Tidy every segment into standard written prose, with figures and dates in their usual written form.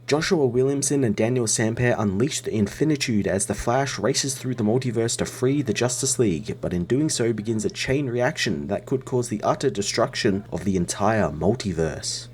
Joshua Williamson and Daniel Sampere unleash the Infinitude as the Flash races through the multiverse to free the Justice League, but in doing so begins a chain reaction that could cause the utter destruction of the entire multiverse.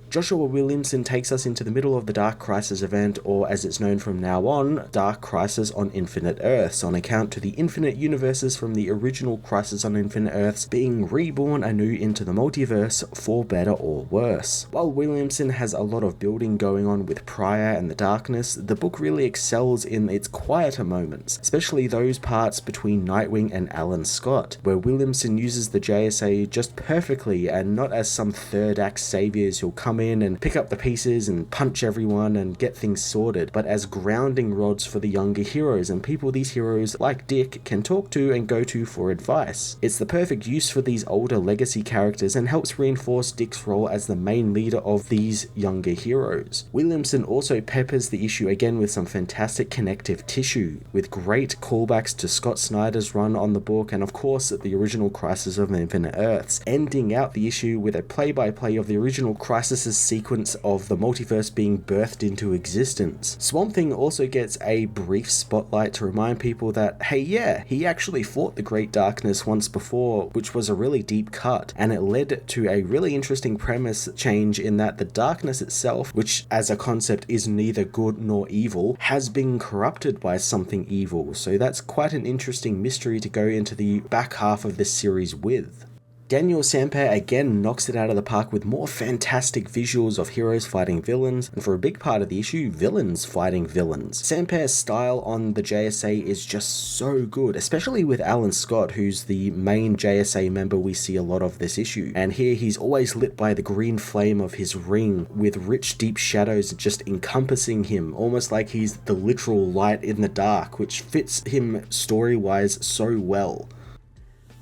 Joshua Williamson takes us into the middle of the Dark Crisis event, or as it's known from now on, Dark Crisis on Infinite Earths, on account to the infinite universes from the original Crisis on Infinite Earths being reborn anew into the multiverse for better or worse. While Williamson has a lot of building going on with Prior and the Darkness, the book really excels in its quieter moments, especially those parts between Nightwing and Alan Scott, where Williamson uses the JSA just perfectly and not as some third act saviors who'll come in and pick up the pieces and punch everyone and get things sorted, but as grounding rods for the younger heroes and people these heroes, like Dick, can talk to and go to for advice. It's the perfect use for these older legacy characters and helps reinforce Dick's role as the main leader of these younger heroes. Williamson also peppers the issue again with some fantastic connective tissue, with great callbacks to Scott Snyder's run on the book and of course the original Crisis of Infinite Earths, ending out the issue with a play-by-play of the original Crisis sequence of the multiverse being birthed into existence. Swamp Thing also gets a brief spotlight to remind people that, hey yeah, he actually fought the Great Darkness once before, which was a really deep cut, and it led to a really interesting premise change in that the darkness itself, which as a concept is neither good nor evil, has been corrupted by something evil, so that's quite an interesting mystery to go into the back half of this series with. Daniel Sampere again knocks it out of the park with more fantastic visuals of heroes fighting villains, and for a big part of the issue, villains fighting villains. Sampere's style on the JSA is just so good, especially with Alan Scott, who's the main JSA member we see a lot of this issue. And here he's always lit by the green flame of his ring, with rich deep shadows just encompassing him, almost like he's the literal light in the dark, which fits him story-wise so well.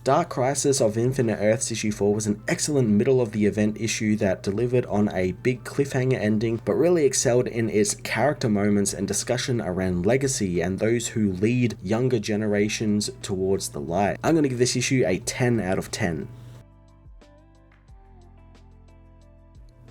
Dark Crisis of Infinite Earths issue 4 was an excellent middle of the event issue that delivered on a big cliffhanger ending, but really excelled in its character moments and discussion around legacy and those who lead younger generations towards the light. I'm going to give this issue a 10 out of 10.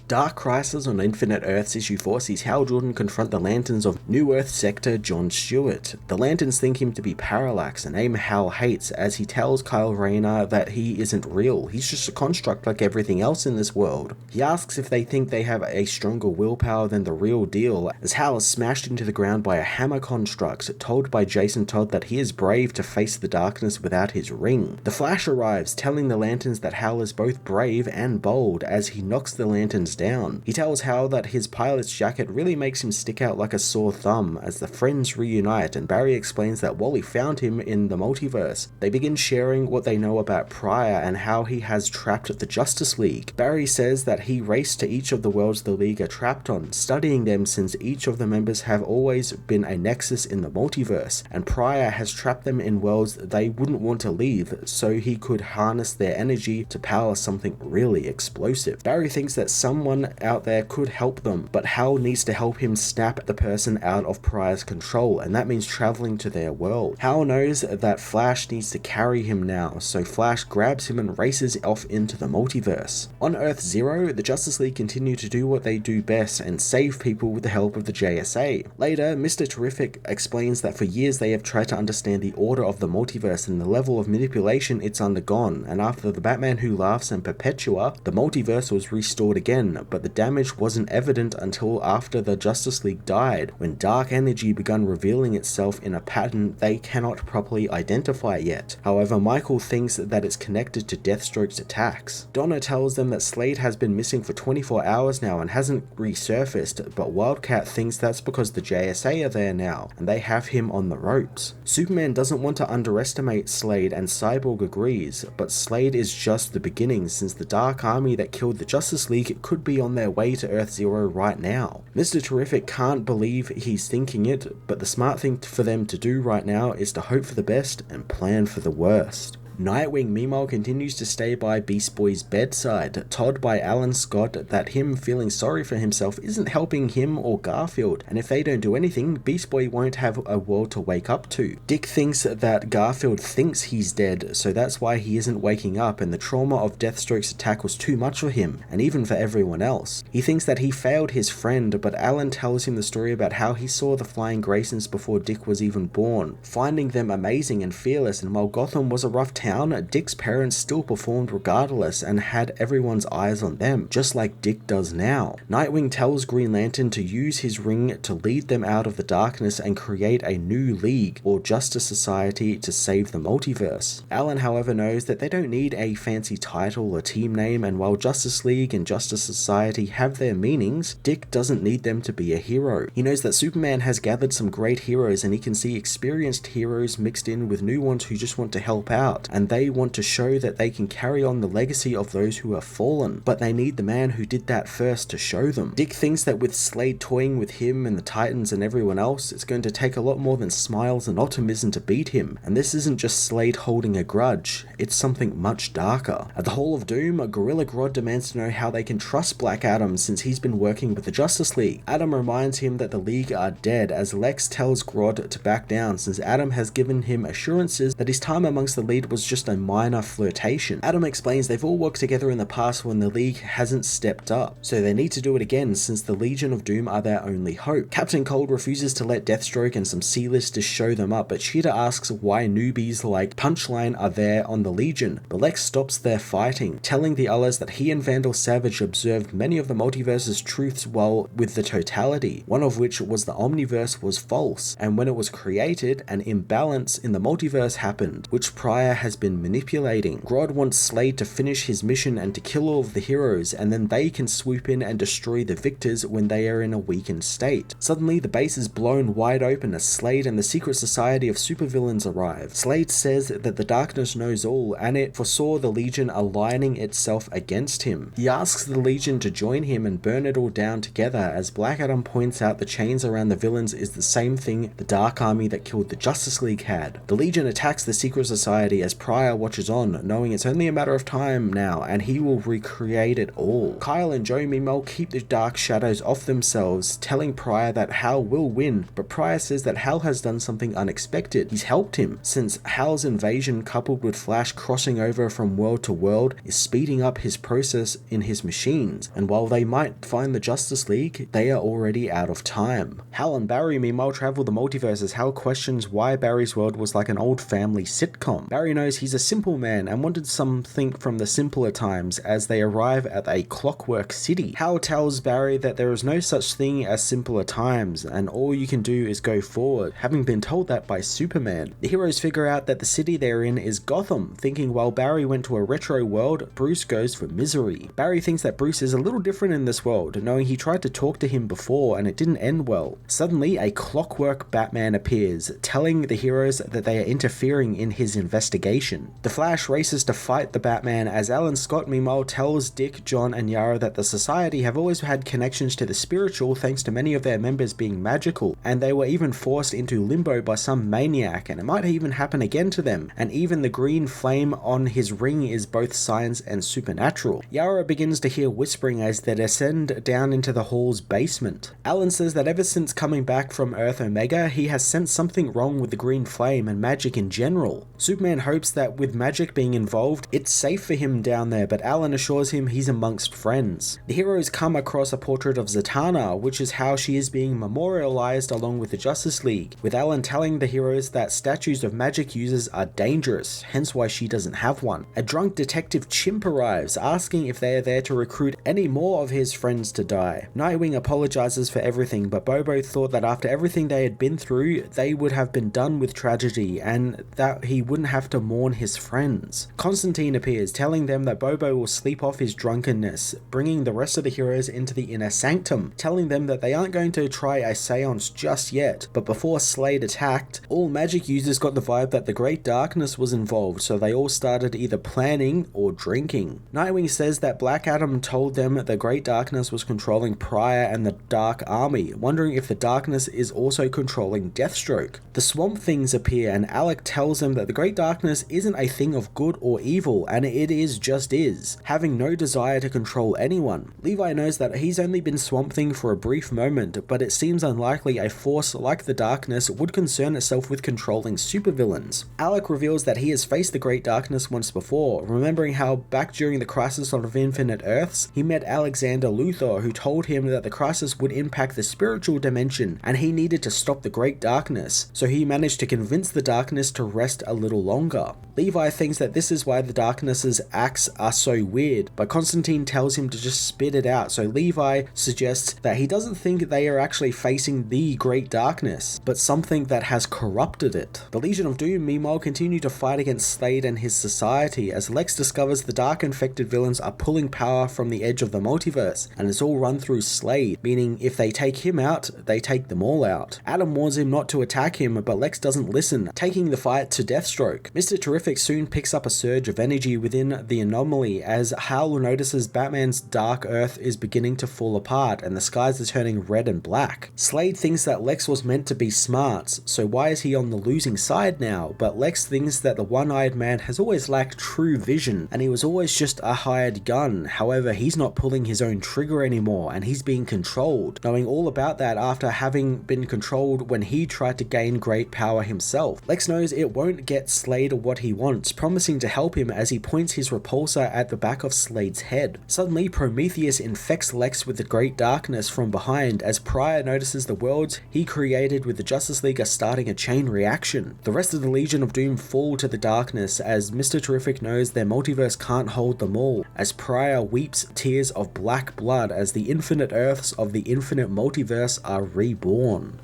Dark Crisis on Infinite Earths issue 4 sees Hal Jordan confront the Lanterns of New Earth Sector John Stewart. The Lanterns think him to be Parallax, a name Hal hates, as he tells Kyle Rayner that he isn't real, he's just a construct like everything else in this world. He asks if they think they have a stronger willpower than the real deal, as Hal is smashed into the ground by a hammer construct, told by Jason Todd that he is brave to face the darkness without his ring. The Flash arrives, telling the Lanterns that Hal is both brave and bold, as he knocks the Lanterns down. He tells Hal that his pilot's jacket really makes him stick out like a sore thumb as the friends reunite, and Barry explains that Wally found him in the multiverse. They begin sharing what they know about Prior and how he has trapped the Justice League. Barry says that he raced to each of the worlds the League are trapped on, studying them since each of the members have always been a nexus in the multiverse, and Prior has trapped them in worlds they wouldn't want to leave, so he could harness their energy to power something really explosive. Barry thinks that someone out there could help them, but Hal needs to help him snap the person out of Prior's control, and that means traveling to their world. Hal knows that Flash needs to carry him now, so Flash grabs him and races off into the multiverse. On Earth Zero, the Justice League continue to do what they do best and save people with the help of the JSA. Later, Mr. Terrific explains that for years they have tried to understand the order of the multiverse and the level of manipulation it's undergone, and after the Batman Who Laughs and Perpetua, the multiverse was restored again, but the damage wasn't evident until after the Justice League died, when dark energy began revealing itself in a pattern they cannot properly identify yet. However, Michael thinks that it's connected to Deathstroke's attacks. Donna tells them that Slade has been missing for 24 hours now and hasn't resurfaced, but Wildcat thinks that's because the JSA are there now, and they have him on the ropes. Superman doesn't want to underestimate Slade, and Cyborg agrees, but Slade is just the beginning, since the Dark Army that killed the Justice League could be on their way to Earth Zero right now. Mr. Terrific can't believe he's thinking it, but the smart thing for them to do right now is to hope for the best and plan for the worst. Nightwing meanwhile continues to stay by Beast Boy's bedside, told by Alan Scott that him feeling sorry for himself isn't helping him or Garfield, and if they don't do anything, Beast Boy won't have a world to wake up to. Dick thinks that Garfield thinks he's dead, so that's why he isn't waking up, and the trauma of Deathstroke's attack was too much for him, and even for everyone else. He thinks that he failed his friend, but Alan tells him the story about how he saw the Flying Graysons before Dick was even born, finding them amazing and fearless, and while Gotham was a rough town, Dick's parents still performed regardless and had everyone's eyes on them, just like Dick does now. Nightwing tells Green Lantern to use his ring to lead them out of the darkness and create a new league, or Justice Society, to save the multiverse. Alan, however, knows that they don't need a fancy title or team name, and while Justice League and Justice Society have their meanings, Dick doesn't need them to be a hero. He knows that Superman has gathered some great heroes, and he can see experienced heroes mixed in with new ones who just want to help out, and they want to show that they can carry on the legacy of those who have fallen, but they need the man who did that first to show them. Dick thinks that with Slade toying with him and the Titans and everyone else, it's going to take a lot more than smiles and optimism to beat him, and this isn't just Slade holding a grudge, it's something much darker. At the Hall of Doom, Gorilla Grodd demands to know how they can trust Black Adam since he's been working with the Justice League. Adam reminds him that the League are dead, as Lex tells Grodd to back down since Adam has given him assurances that his time amongst the League was just a minor flirtation. Adam explains they've all worked together in the past when the League hasn't stepped up, so they need to do it again since the Legion of Doom are their only hope. Captain Cold refuses to let Deathstroke and some C-listers show them up, but Cheetah asks why newbies like Punchline are there on the Legion, but Lex stops their fighting, telling the others that he and Vandal Savage observed many of the multiverse's truths while with the totality, one of which was the Omniverse was false, and when it was created, an imbalance in the multiverse happened, which Pryor has been manipulating. Grodd wants Slade to finish his mission and to kill all of the heroes, and then they can swoop in and destroy the victors when they are in a weakened state. Suddenly, the base is blown wide open as Slade and the Secret Society of Supervillains arrive. Slade says that the darkness knows all, and it foresaw the Legion aligning itself against him. He asks the Legion to join him and burn it all down together, as Black Adam points out the chains around the villains is the same thing the Dark Army that killed the Justice League had. The Legion attacks the Secret Society as Pryor watches on, knowing it's only a matter of time now, and he will recreate it all. Kyle and Joe meanwhile keep the dark shadows off themselves, telling Pryor that Hal will win, but Pryor says that Hal has done something unexpected. He's helped him, since Hal's invasion coupled with Flash crossing over from world to world is speeding up his process in his machines, and while they might find the Justice League, they are already out of time. Hal and Barry meanwhile travel the multiverse as Hal questions why Barry's world was like an old family sitcom. Barry knows he's a simple man and wanted something from the simpler times as they arrive at a clockwork city. Hal tells Barry that there is no such thing as simpler times and all you can do is go forward, having been told that by Superman. The heroes figure out that the city they're in is Gotham, thinking while Barry went to a retro world, Bruce goes for misery. Barry thinks that Bruce is a little different in this world, knowing he tried to talk to him before and it didn't end well. Suddenly, a clockwork Batman appears, telling the heroes that they are interfering in his investigation. The Flash races to fight the Batman as Alan Scott meanwhile tells Dick, John and Yara that the Society have always had connections to the spiritual thanks to many of their members being magical, and they were even forced into limbo by some maniac, and it might even happen again to them, and even the green flame on his ring is both science and supernatural. Yara begins to hear whispering as they descend down into the hall's basement. Alan says that ever since coming back from Earth Omega, he has sensed something wrong with the green flame and magic in general. Superman hopes that with magic being involved, it's safe for him down there, but Alan assures him he's amongst friends. The heroes come across a portrait of Zatanna, which is how she is being memorialized along with the Justice League, with Alan telling the heroes that statues of magic users are dangerous, hence why she doesn't have one. A drunk detective Chimp arrives, asking if they are there to recruit any more of his friends to die. Nightwing apologizes for everything, but Bobo thought that after everything they had been through, they would have been done with tragedy, and that he wouldn't have to mourn his friends. Constantine appears, telling them that Bobo will sleep off his drunkenness, bringing the rest of the heroes into the inner sanctum, telling them that they aren't going to try a seance just yet, but before Slade attacked, all magic users got the vibe that the Great Darkness was involved, so they all started either planning or drinking. Nightwing says that Black Adam told them the Great Darkness was controlling Pryor and the Dark Army, wondering if the Darkness is also controlling Deathstroke. The Swamp Things appear and Alec tells them that the Great Darkness isn't a thing of good or evil, and it is just is, having no desire to control anyone. Levi knows that he's only been Swamp Thing for a brief moment, but it seems unlikely a force like the Darkness would concern itself with controlling supervillains. Alec reveals that he has faced the Great Darkness once before, remembering how back during the Crisis of Infinite Earths, he met Alexander Luthor, who told him that the crisis would impact the spiritual dimension and he needed to stop the Great Darkness, so he managed to convince the Darkness to rest a little longer. Levi thinks that this is why the Darkness's acts are so weird, but Constantine tells him to just spit it out, so Levi suggests that he doesn't think they are actually facing the Great Darkness, but something that has corrupted it. The Legion of Doom, meanwhile, continue to fight against Slade and his society, as Lex discovers the dark infected villains are pulling power from the edge of the multiverse, and it's all run through Slade, meaning if they take him out, they take them all out. Adam warns him not to attack him, but Lex doesn't listen, taking the fight to Deathstroke. Mr. Terrific soon picks up a surge of energy within the anomaly as Hal notices Batman's Dark Earth is beginning to fall apart and the skies are turning red and black. Slade thinks that Lex was meant to be smart, so why is he on the losing side now? But Lex thinks that the one-eyed man has always lacked true vision, and he was always just a hired gun. However, he's not pulling his own trigger anymore, and he's being controlled, knowing all about that after having been controlled when he tried to gain great power himself. Lex knows it won't get Slade what he wants, promising to help him as he points his repulsor at the back of Slade's head. Suddenly, Prometheus infects Lex with the Great Darkness from behind as Pryor notices the worlds he created with the Justice League are starting a chain reaction. The rest of the Legion of Doom fall to the darkness as Mr. Terrific knows their multiverse can't hold them all, as Pryor weeps tears of black blood as the infinite Earths of the infinite multiverse are reborn.